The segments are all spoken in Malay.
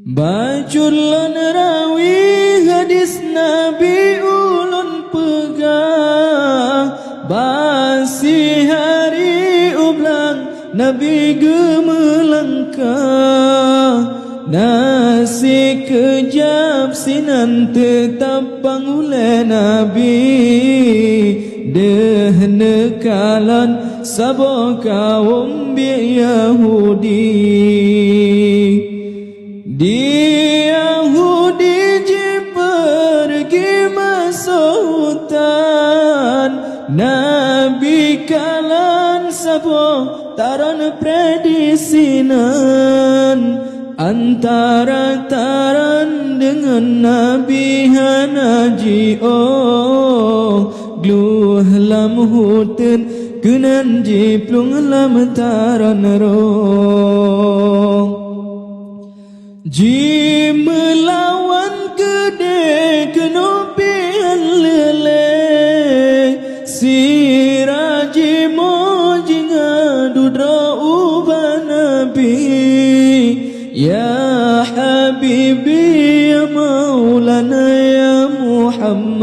Baculun rawi hadis Nabi ulun pegang, basi hari ublang Nabi gemelangkah. Nasi kejap sinan tetap pangulai Nabi, dehne kalan sabo kaum bi Yahudi. Di Yahudi je pergi masuk hutan, Nabi kalan sabo taran predisinan. Antara taran dengan Nabi hanaji gluh lam hutan kenan jiplung lam taran rong. Ji melawan gede kenopian leleng, si raji mojinga dudra ubah Nabi. Ya Habibi ya Maulana ya Muhammad,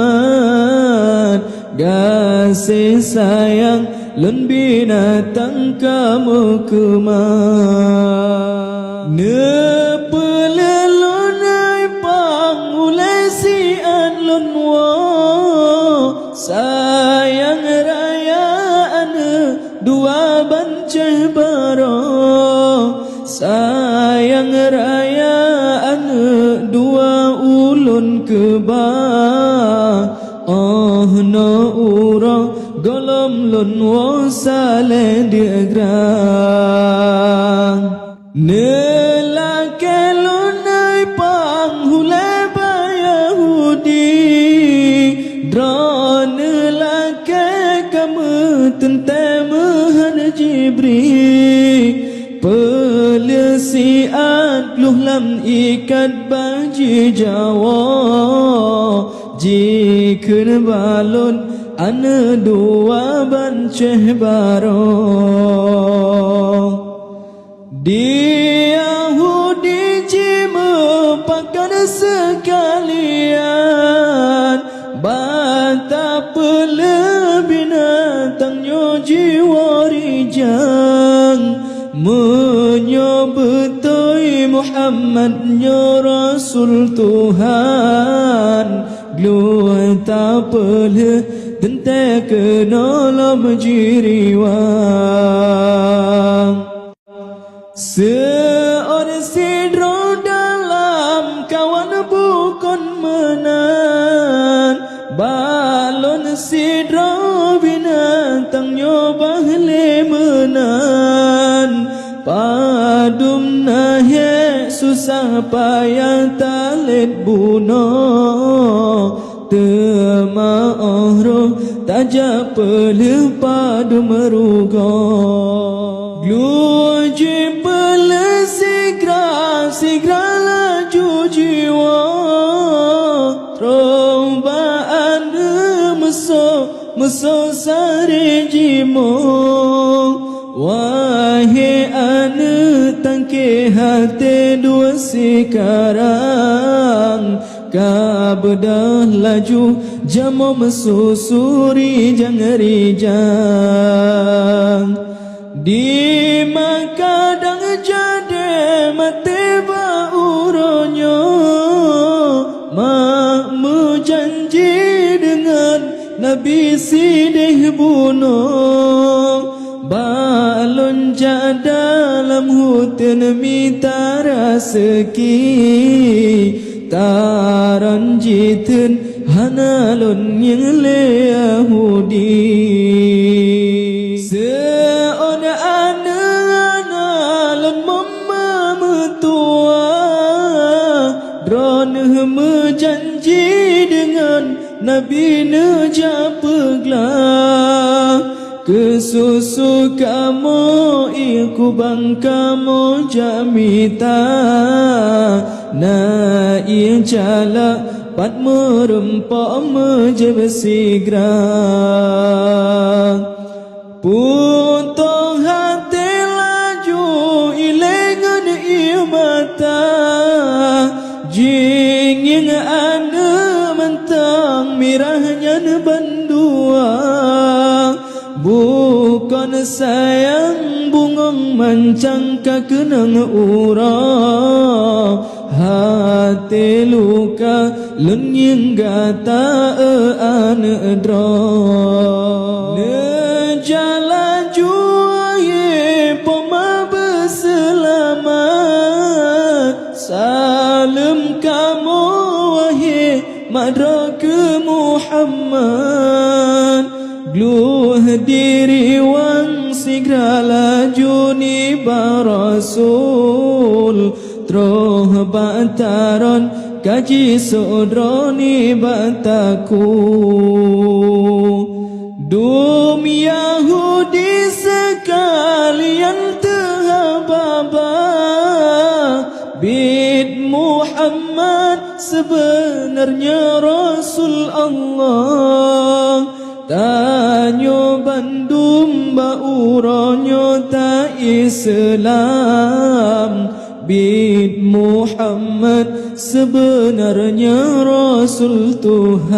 kasih sayang lun binatang kamu kemar. Nepelelunai pangulai si an lun wo, sayang raya ane dua bancah baro. Sayang raya ane dua ulun keba, no ura golom lun wo sale diagrang. Nelake lunai panghulai ba Yahudi, dra nelake kamu tentamahan Jibril. Pelesiat luh lam ikat baji Jawa, jikun balon ane dua banceh baro. Di Yahudi ji mempakan sekalian, bata pele binatangnya jiwa rijang. Menyebutui Muhammadnya Rasul Tuhan, gluh tak pelih tentai kenolom jiriwang. Seorang sidro dalam kawan bukan menan, balon sidro binatangnya bahle menan. Padum nahe susah payah talit bunuh, tema'ah roh tajak pelih padum merugah. Gluji pelih sigra laju jiwa, trombaan meso sari jimong. Wahai ane tangke hati dua sekarang, kabedah laju jamo mesusuri jangarijang. Di makadang jade mati bauronyo, mak menjanji dengan Nabi sidih bunuh. Balon dalam hutan mitara seki, taran jitun hanalun yang Yahudi. Seorang analun mama metua, drone menjanji dengan Nabi nejak peglah. Kesusu kamu iku bang kamu jamita, na ia jala pat merempak mejeb sigra. Putung hati laju ilengan ia mata, Jing yang ana mentang mirahnya bandua, bukan sayang bungong mancang kakenang ura. Hati luka lenyeng gata ane dra. Nejala juaye poma berselamat, salam kamu wahai madraka Muhammad. Gluh diri wang segera laju ni barasul, troh bataron kaji sodroni bataku. Dum Yahudi sekalian terhababa, bid Muhammad sebenarnya Rasul Allah. Tanyo bandum bauronyo ta Islam, bid Muhammad sebenarnya Rasul Tuhan.